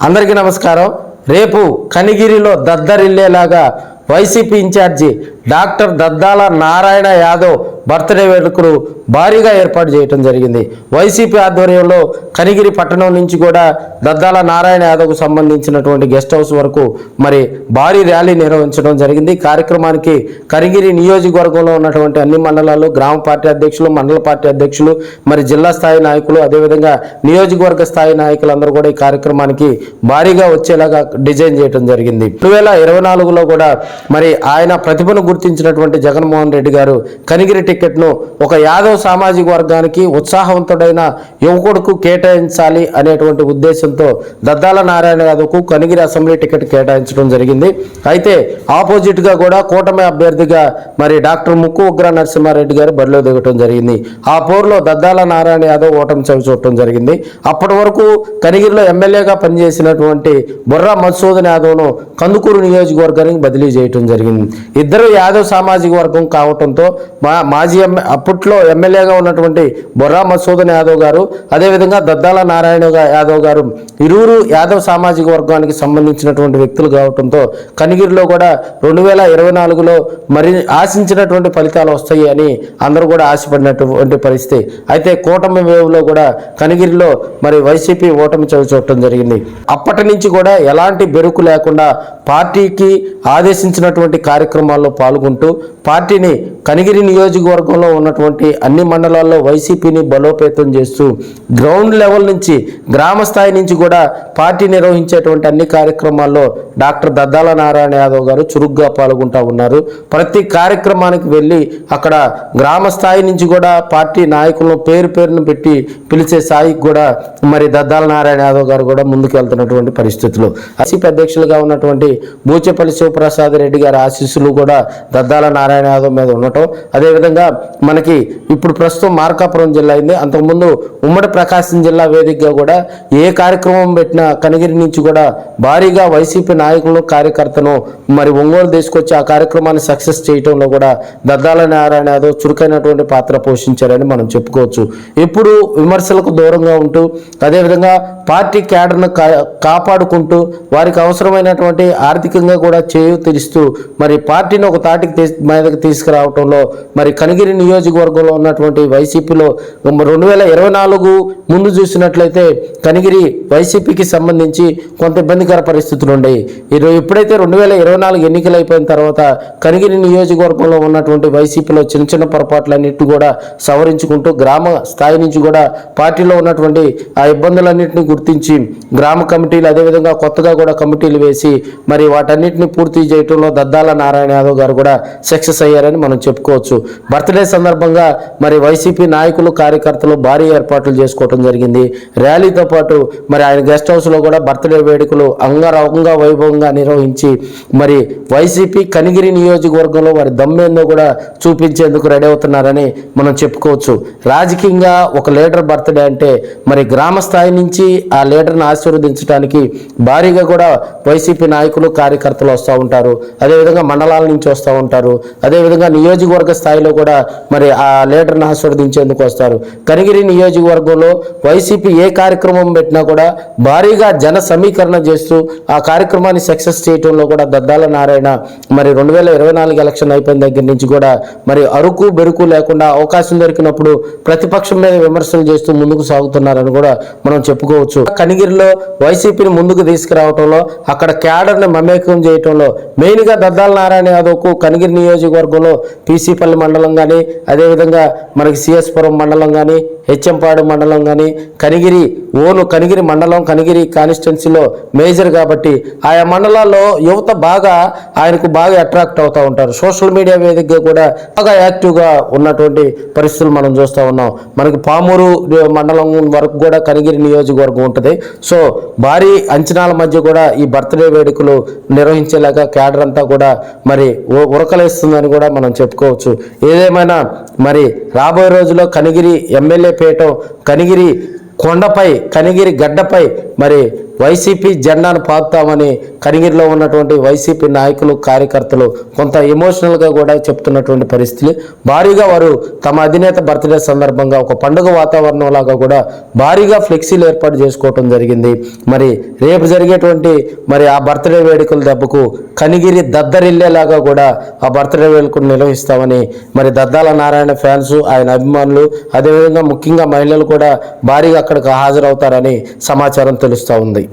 అందరికీ నమస్కారం. రేపు కనిగిరిలో దద్దరిల్లేలాగా YCP incharge doctor Daddala Narayana Yadav birthday వేడుకలు భారీగా ఏర్పాటు చేయడం జరిగింది. వైసీపీ ఆధ్వర్యంలో కనిగిరి పట్టణం నుంచి కూడా దద్దాల నారాయణ యాదవ్కు సంబంధించినటువంటి గెస్ట్ హౌస్ వరకు మరి భారీ ర్యాలీ నిర్వహించడం జరిగింది. కార్యక్రమానికి కనిగిరి నియోజకవర్గంలో ఉన్నటువంటి అన్ని మండలాల్లో గ్రామ పార్టీ అధ్యక్షులు, మండల పార్టీ అధ్యక్షులు, మరి జిల్లా స్థాయి నాయకులు, అదేవిధంగా నియోజకవర్గ స్థాయి నాయకులందరూ కూడా ఈ కార్యక్రమానికి భారీగా వచ్చేలాగా డిజైన్ చేయడం జరిగింది. 2024లో కూడా మరి ఆయన ప్రతిభను గుర్తించినటువంటి జగన్మోహన్ రెడ్డి గారు కనిగిరి టికెట్ను ఒక యాదవ్ సామాజిక వర్గానికి ఉత్సాహవంతుడైన యువకుడుకు కేటాయించాలి అనేటువంటి ఉద్దేశంతో దద్దాల నారాయణ యాదవ్కు కనిగిరి అసెంబ్లీ టికెట్ కేటాయించడం జరిగింది. అయితే ఆపోజిట్గా కూడా కూటమి అభ్యర్థిగా మరి డాక్టర్ ముక్కు ఉగ్ర నరసింహారెడ్డి గారు బరిలో దిగటం జరిగింది. ఆ పోరులో దద్దాల నారాయణ యాదవ్ ఓటమి చవిచూడటం జరిగింది. అప్పటి వరకు కనిగిరిలో ఎమ్మెల్యేగా పనిచేసినటువంటి బుర్రా మధుసూదన్ యాదవ్ను కందుకూరు నియోజకవర్గానికి బదిలీ చేయటం జరిగింది. ఇద్దరు యాదవ్ సామాజిక వర్గం కావటంతో మాజీ అప్పట్లో ఎమ్మెల్యేగా ఉన్నటువంటి బొర్రా మధుసూదన్ యాదవ్ గారు, అదేవిధంగా దద్దాల నారాయణ యాదవ్ గారు ఇరువురు యాదవ్ సామాజిక వర్గానికి సంబంధించినటువంటి వ్యక్తులు కావటంతో కనిగిరిలో కూడా 2024లో మరి ఆశించినటువంటి ఫలితాలు వస్తాయి అని అందరూ కూడా ఆశపడినటువంటి పరిస్థితి. అయితే కూటమి వేవ్లో కూడా కనిగిరిలో మరి వైసీపీ ఓటమి చవిచూడటం జరిగింది. అప్పటి నుంచి కూడా ఎలాంటి బెరుకు లేకుండా పార్టీకి ఆదేశించినటువంటి కార్యక్రమాల్లో పాల్గొంటూ పార్టీని కనిగిరి నియోజకవర్గంలో ఉన్నటువంటి అన్ని మండలాల్లో వైసీపీని బలోపేతం చేస్తూ గ్రౌండ్ లెవెల్ నుంచి గ్రామ స్థాయి నుంచి కూడా పార్టీ నిర్వహించేటువంటి అన్ని కార్యక్రమాల్లో డాక్టర్ దద్దాల నారాయణ యాదవ్ గారు చురుగ్గా పాల్గొంటూ ఉన్నారు. ప్రతి కార్యక్రమానికి వెళ్ళి అక్కడ గ్రామ స్థాయి నుంచి కూడా పార్టీ నాయకులను పేరును పెట్టి పిలిచే స్థాయికి కూడా మరి దద్దాల నారాయణ యాదవ్ గారు కూడా ముందుకు వెళ్తున్నటువంటి పరిస్థితులు. వైసీపీ అధ్యక్షులుగా ఉన్నటువంటి బూచేపల్లి శివప్రసాద్ రెడ్డి గారి ఆశీస్సులు కూడా దద్దాల నారాయణ యాదవ్ మీద ఉండటం, అదేవిధంగా మనకి ఇప్పుడు ప్రస్తుతం మార్కాపురం జిల్లా అయింది, అంతకుముందు ఉమ్మడి ప్రకాశం జిల్లా వేదికగా కూడా ఏ కార్యక్రమం పెట్టినా కనిగిరి నుంచి కూడా భారీగా వైసీపీ నాయకులను కార్యకర్తను మరి ఒంగోలు తీసుకొచ్చి ఆ కార్యక్రమాన్ని సక్సెస్ చేయడంలో కూడా దద్దాల నారాయణ యాదవ్ చురుకైనటువంటి పాత్ర పోషించారని మనం చెప్పుకోవచ్చు. ఇప్పుడు విమర్శలకు దూరంగా ఉంటూ అదేవిధంగా పార్టీ క్యాడర్ను కాపాడుకుంటూ వారికి అవసరమైనటువంటి ఆర్థికంగా కూడా చేయూతనిస్తూ మరి పార్టీని ఒక తాటికి మీదకి తీసుకురావడంలో మరి కనిగిరి నియోజకవర్గంలో ఉన్నటువంటి వైసీపీలో 2024 ముందు చూసినట్లయితే కనిగిరి వైసీపీకి సంబంధించి కొంత ఇబ్బందికర పరిస్థితులు ఉన్నాయి. ఎప్పుడైతే 2024 ఎన్నికలు అయిపోయిన తర్వాత కనిగిరి నియోజకవర్గంలో ఉన్నటువంటి వైసీపీలో చిన్న పొరపాట్లన్నిటి కూడా సవరించుకుంటూ గ్రామ స్థాయి నుంచి కూడా పార్టీలో ఉన్నటువంటి ఆ ఇబ్బందులన్నింటినీ గుర్తించి గ్రామ కమిటీలు అదేవిధంగా కొత్తగా కూడా కమిటీలు వేసి మరి వాటన్నిటిని పూర్తి చేయడంలో దద్దాల నారాయణ యాదవ్ గారు కూడా సక్సెస్ అయ్యారని మనం చెప్పుకోవచ్చు. బర్త్డే సందర్భంగా మరి వైసీపీ నాయకులు కార్యకర్తలు భారీ ఏర్పాట్లు చేసుకోవడం జరిగింది. ర్యాలీతో పాటు మరి ఆయన గెస్ట్ హౌస్లో కూడా బర్త్డే వేడుకలు అంగరంగ వైభవంగా నిర్వహించి మరి వైసీపీ కనిగిరి నియోజకవర్గంలో వారి దమ్మేందో కూడా చూపించేందుకు రెడీ అవుతున్నారని మనం చెప్పుకోవచ్చు. రాజకీయంగా ఒక లీడర్ బర్త్డే అంటే మరి గ్రామ స్థాయి నుంచి ఆ లీడర్ని ఆశీర్వదించడానికి భారీగా కూడా వైసీపీ నాయకులు కార్యకర్తలు వస్తూ ఉంటారు, అదేవిధంగా మండలాల నుంచి వస్తూ ఉంటారు, అదేవిధంగా నియోజకవర్గ స్థాయిలో కూడా మరి ఆ లీడర్ని ఆశీర్వదించేందుకు వస్తారు. కనిగిరి నియోజకవర్గంలో వైసీపీ ఏ కార్యక్రమం పెట్టినా కూడా భారీగా జన సమీకరణ చేస్తూ ఆ కార్యక్రమాన్ని సక్సెస్ చేయడంలో కూడా దద్దాల నారాయణ మరి 2024 ఎలక్షన్ అయిపోయిన దగ్గర నుంచి కూడా మరి అరుకు బెరుకు లేకుండా అవకాశం దొరికినప్పుడు ప్రతిపక్షం మీద విమర్శలు చేస్తూ ముందుకు సాగుతున్నారని కూడా మనం చెప్పుకోవచ్చు. కనిగిరిలో వైసీపీని ముందుకు తీసుకురావడంలో అక్కడ క్యాడర్ని మమేకం చేయడంలో మెయిన్గా దద్దాల నారాయణ యాదవ్కు కనిగిరి నియోజకవర్గంలో పీసీపల్లి మండలం కానీ అదేవిధంగా మనకి సిఎస్పురం మండలం కానీ హెచ్ఎంపాడు మండలం కానీ కనిగిరి మండలం కనిగిరి కాన్స్టిట్యున్సీలో మేజర్ కాబట్టి ఆయా మండలాల్లో యువత ఆయనకు బాగా అట్రాక్ట్ అవుతూ ఉంటారు. సోషల్ మీడియా వేదికగా కూడా బాగా యాక్టివ్గా ఉన్నటువంటి పరిస్థితులు మనం చూస్తూ ఉన్నాం. మనకి పామూరు మండలం వరకు కూడా కనిగిరి నియోజకవర్గం ఉంటుంది. సో భారీ అంచనాల మధ్య కూడా ఈ బర్త్డే వేడుకలు నిర్వహించేలాగా క్యాడర్ అంతా కూడా మరి ఉరకలేస్తుందని కూడా మనం చెప్పుకోవచ్చు. ఏదేమైనా మరి రాబోయే రోజుల్లో కనిగిరి ఎమ్మెల్యే పేట కనిగిరి కొండపై కనిగిరి గడ్డపై మరి వైసీపీ జెండాను పాతుతామని కనిగిరిలో ఉన్నటువంటి వైసీపీ నాయకులు కార్యకర్తలు కొంత ఎమోషనల్గా కూడా చెప్తున్నటువంటి పరిస్థితులు. భారీగా వారు తమ అధినేత బర్త్డే సందర్భంగా ఒక పండుగ వాతావరణం లాగా కూడా భారీగా ఫ్లెక్సీలు ఏర్పాటు చేసుకోవటం జరిగింది. మరి రేపు జరిగేటువంటి మరి ఆ బర్త్డే వేడుకల దెబ్బకు కనిగిరి దద్దరిల్లేలాగా కూడా ఆ బర్త్డే వేడుకలు నిర్వహిస్తామని మరి దద్దాల నారాయణ ఫ్యాన్స్, ఆయన అభిమానులు, అదేవిధంగా ముఖ్యంగా మహిళలు కూడా భారీగా అక్కడికి హాజరవుతారని సమాచారం తెలుస్తూ ఉంది.